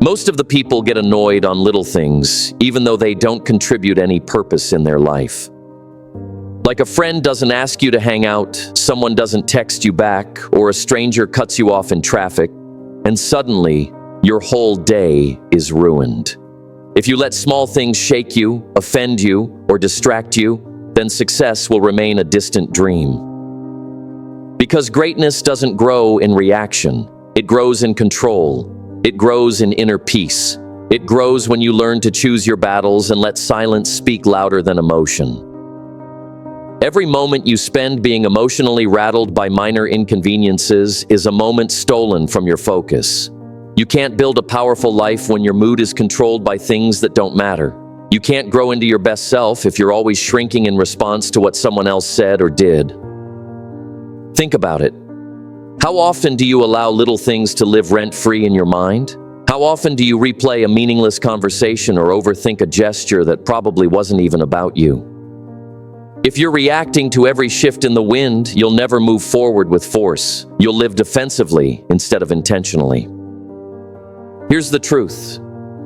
Most of the people get annoyed on little things, even though they don't contribute any purpose in their life. Like a friend doesn't ask you to hang out, someone doesn't text you back, or a stranger cuts you off in traffic, and suddenly, your whole day is ruined. If you let small things shake you, offend you, or distract you, then success will remain a distant dream. Because greatness doesn't grow in reaction, it grows in control. It grows in inner peace. It grows when you learn to choose your battles and let silence speak louder than emotion. Every moment you spend being emotionally rattled by minor inconveniences is a moment stolen from your focus. You can't build a powerful life when your mood is controlled by things that don't matter. You can't grow into your best self if you're always shrinking in response to what someone else said or did. Think about it. How often do you allow little things to live rent-free in your mind? How often do you replay a meaningless conversation or overthink a gesture that probably wasn't even about you? If you're reacting to every shift in the wind, you'll never move forward with force. You'll live defensively instead of intentionally. Here's the truth.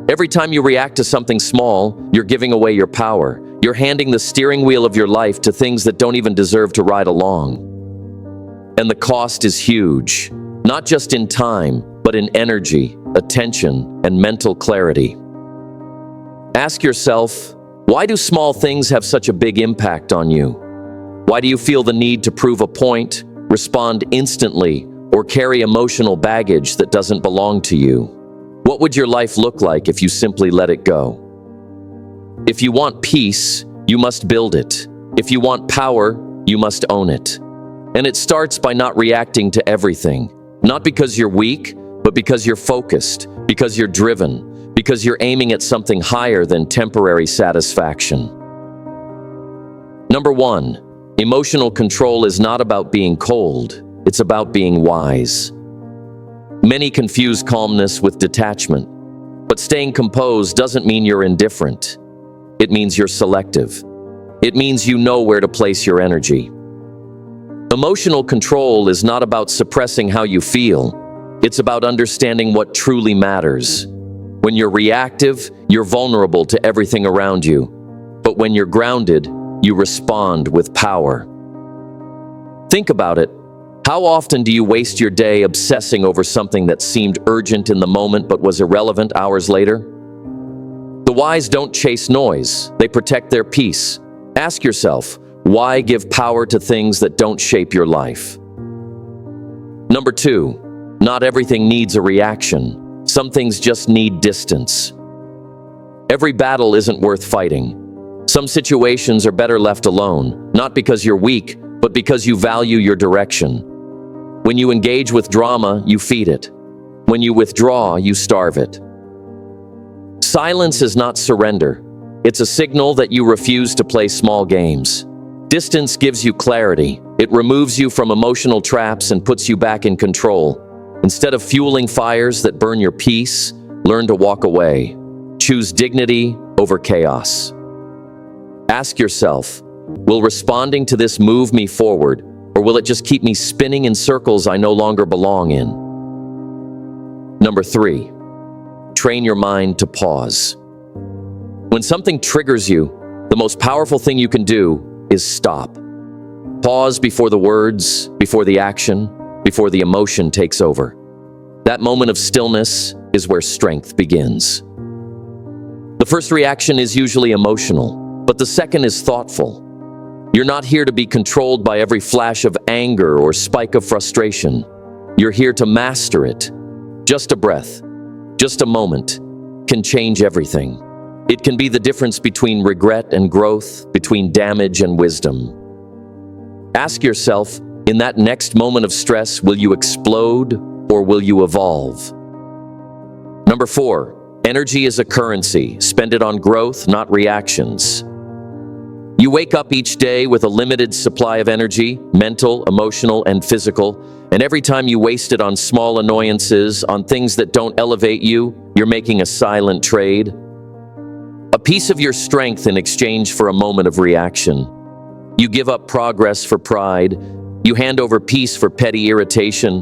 Every time you react to something small, you're giving away your power. You're handing the steering wheel of your life to things that don't even deserve to ride along. And the cost is huge, not just in time, but in energy, attention, and mental clarity. Ask yourself, why do small things have such a big impact on you? Why do you feel the need to prove a point, respond instantly, or carry emotional baggage that doesn't belong to you? What would your life look like if you simply let it go? If you want peace, you must build it. If you want power, you must own it. And it starts by not reacting to everything. Not because you're weak, but because you're focused, because you're driven, because you're aiming at something higher than temporary satisfaction. Number 1, emotional control is not about being cold, it's about being wise. Many confuse calmness with detachment, but staying composed doesn't mean you're indifferent. It means you're selective. It means you know where to place your energy. Emotional control is not about suppressing how you feel. It's about understanding what truly matters. When you're reactive, you're vulnerable to everything around you. But when you're grounded, you respond with power. Think about it. How often do you waste your day obsessing over something that seemed urgent in the moment but was irrelevant hours later? The wise don't chase noise. They protect their peace. Ask yourself, why give power to things that don't shape your life? Number 2, not everything needs a reaction. Some things just need distance. Every battle isn't worth fighting. Some situations are better left alone, not because you're weak, but because you value your direction. When you engage with drama, you feed it. When you withdraw, you starve it. Silence is not surrender. It's a signal that you refuse to play small games. Distance gives you clarity. It removes you from emotional traps and puts you back in control. Instead of fueling fires that burn your peace, learn to walk away. Choose dignity over chaos. Ask yourself, will responding to this move me forward, or will it just keep me spinning in circles I no longer belong in? Number 3, train your mind to pause. When something triggers you, the most powerful thing you can do is stop. Pause before the words, before the action, before the emotion takes over. That moment of stillness is where strength begins. The first reaction is usually emotional, but the second is thoughtful. You're not here to be controlled by every flash of anger or spike of frustration. You're here to master it. Just a breath, just a moment, can change everything. It can be the difference between regret and growth, between damage and wisdom. Ask yourself, in that next moment of stress, will you explode or will you evolve? Number 4, energy is a currency. Spend it on growth, not reactions. You wake up each day with a limited supply of energy, mental, emotional, and physical, and every time you waste it on small annoyances, on things that don't elevate you, you're making a silent trade. A piece of your strength in exchange for a moment of reaction. You give up progress for pride. You hand over peace for petty irritation.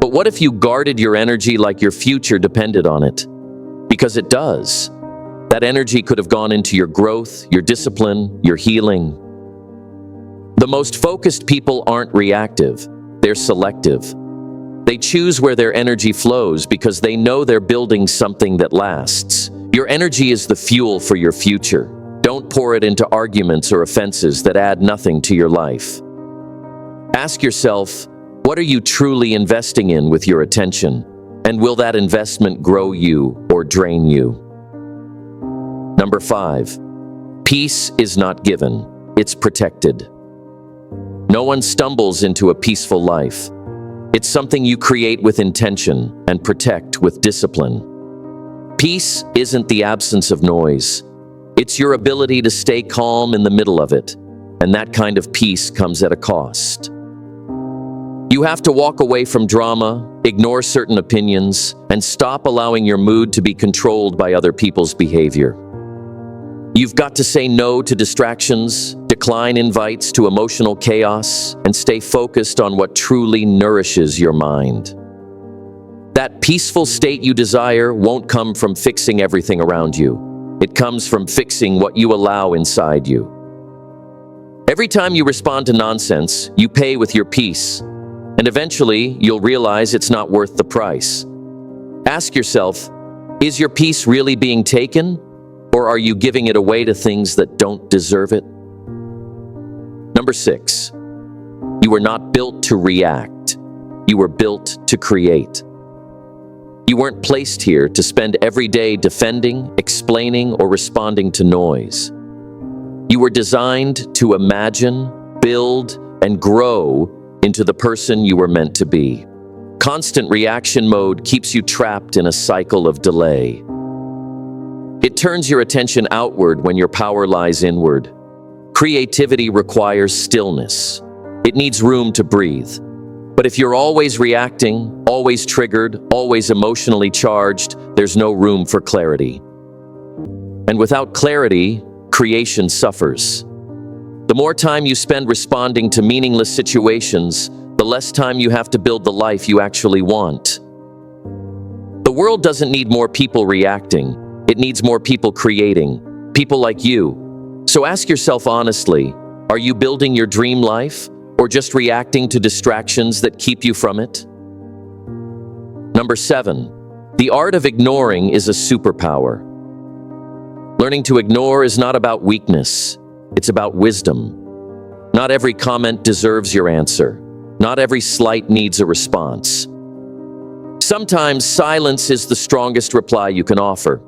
But what if you guarded your energy like your future depended on it? Because it does. That energy could have gone into your growth, your discipline, your healing. The most focused people aren't reactive, they're selective. They choose where their energy flows because they know they're building something that lasts. Your energy is the fuel for your future. Don't pour it into arguments or offenses that add nothing to your life. Ask yourself, what are you truly investing in with your attention? And will that investment grow you or drain you? Number 5, peace is not given, it's protected. No one stumbles into a peaceful life. It's something you create with intention and protect with discipline. Peace isn't the absence of noise. It's your ability to stay calm in the middle of it, and that kind of peace comes at a cost. You have to walk away from drama, ignore certain opinions, and stop allowing your mood to be controlled by other people's behavior. You've got to say no to distractions, decline invites to emotional chaos, and stay focused on what truly nourishes your mind. That peaceful state you desire won't come from fixing everything around you. It comes from fixing what you allow inside you. Every time you respond to nonsense, you pay with your peace, and eventually you'll realize it's not worth the price. Ask yourself, is your peace really being taken? Or are you giving it away to things that don't deserve it? Number 6, you were not built to react. You were built to create. You weren't placed here to spend every day defending, explaining, or responding to noise. You were designed to imagine, build, and grow into the person you were meant to be. Constant reaction mode keeps you trapped in a cycle of delay. It turns your attention outward when your power lies inward. Creativity requires stillness. It needs room to breathe. But if you're always reacting, always triggered, always emotionally charged, there's no room for clarity. And without clarity, creation suffers. The more time you spend responding to meaningless situations, the less time you have to build the life you actually want. The world doesn't need more people reacting. It needs more people creating, people like you. So ask yourself honestly, are you building your dream life or just reacting to distractions that keep you from it? Number 7, the art of ignoring is a superpower. Learning to ignore is not about weakness, it's about wisdom. Not every comment deserves your answer. Not every slight needs a response. Sometimes silence is the strongest reply you can offer.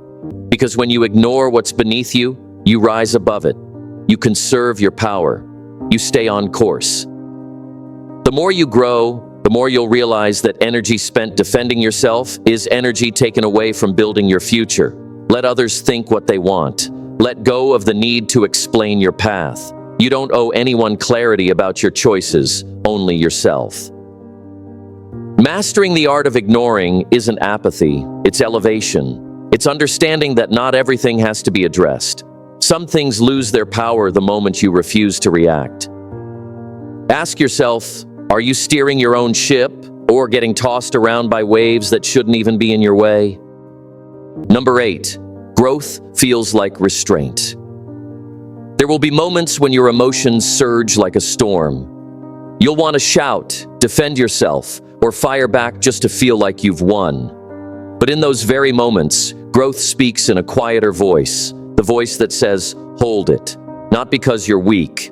Because when you ignore what's beneath you, you rise above it. You conserve your power. You stay on course. The more you grow, the more you'll realize that energy spent defending yourself is energy taken away from building your future. Let others think what they want. Let go of the need to explain your path. You don't owe anyone clarity about your choices, only yourself. Mastering the art of ignoring isn't apathy, it's elevation. It's understanding that not everything has to be addressed. Some things lose their power the moment you refuse to react. Ask yourself, are you steering your own ship or getting tossed around by waves that shouldn't even be in your way? Number 8, growth feels like restraint. There will be moments when your emotions surge like a storm. You'll want to shout, defend yourself, or fire back just to feel like you've won. But in those very moments, growth speaks in a quieter voice, the voice that says, hold it, not because you're weak,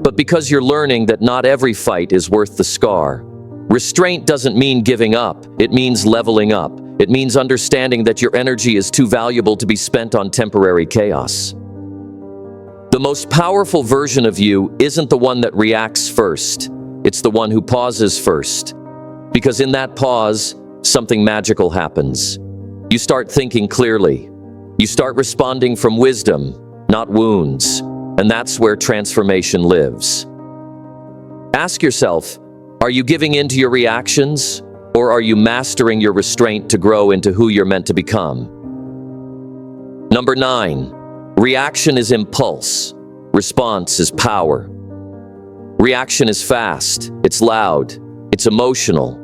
but because you're learning that not every fight is worth the scar. Restraint doesn't mean giving up, it means leveling up. It means understanding that your energy is too valuable to be spent on temporary chaos. The most powerful version of you isn't the one that reacts first, it's the one who pauses first. Because in that pause, something magical happens. You start thinking clearly. You start responding from wisdom, not wounds. And that's where transformation lives. Ask yourself, are you giving in to your reactions, or are you mastering your restraint to grow into who you're meant to become? Number 9, reaction is impulse. Response is power. Reaction is fast, it's loud, it's emotional,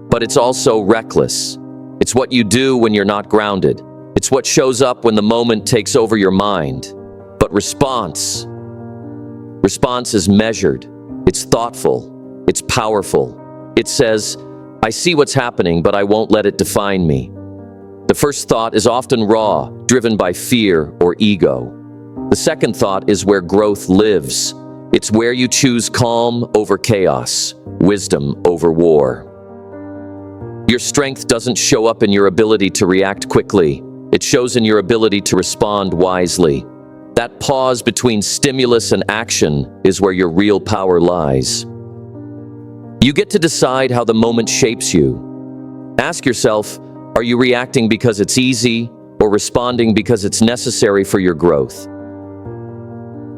but it's also reckless. It's what you do when you're not grounded. It's what shows up when the moment takes over your mind. But response is measured. It's thoughtful. It's powerful. It says, I see what's happening, but I won't let it define me. The first thought is often raw, driven by fear or ego. The second thought is where growth lives. It's where you choose calm over chaos, wisdom over war. Your strength doesn't show up in your ability to react quickly. It shows in your ability to respond wisely. That pause between stimulus and action is where your real power lies. You get to decide how the moment shapes you. Ask yourself, are you reacting because it's easy or responding because it's necessary for your growth?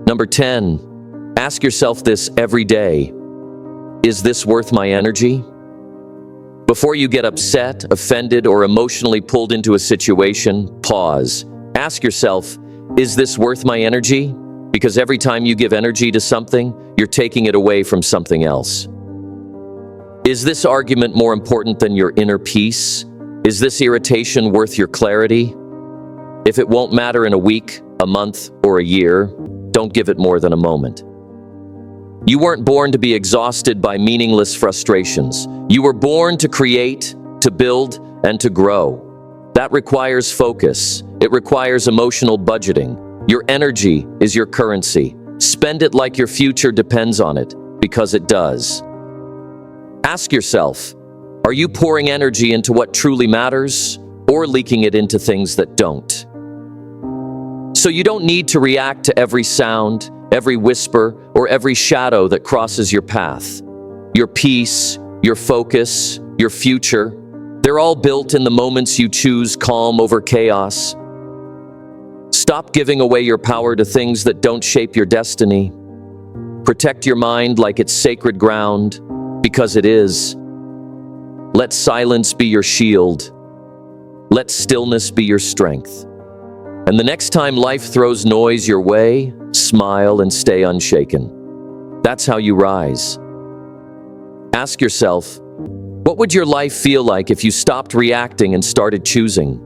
Number 10, ask yourself this every day. Is this worth my energy? Before you get upset, offended, or emotionally pulled into a situation, pause. Ask yourself, is this worth my energy? Because every time you give energy to something, you're taking it away from something else. Is this argument more important than your inner peace? Is this irritation worth your clarity? If it won't matter in a week, a month, or a year, don't give it more than a moment. You weren't born to be exhausted by meaningless frustrations. You were born to create, to build, and to grow. That requires focus. It requires emotional budgeting. Your energy is your currency. Spend it like your future depends on it, because it does. Ask yourself, are you pouring energy into what truly matters, or leaking it into things that don't? So you don't need to react to every sound, every whisper, or every shadow that crosses your path. Your peace, your focus, your future, they're all built in the moments you choose calm over chaos. Stop giving away your power to things that don't shape your destiny. Protect your mind like it's sacred ground, because it is. Let silence be your shield. Let stillness be your strength. And the next time life throws noise your way, smile and stay unshaken. That's how you rise. Ask yourself, what would your life feel like if you stopped reacting and started choosing?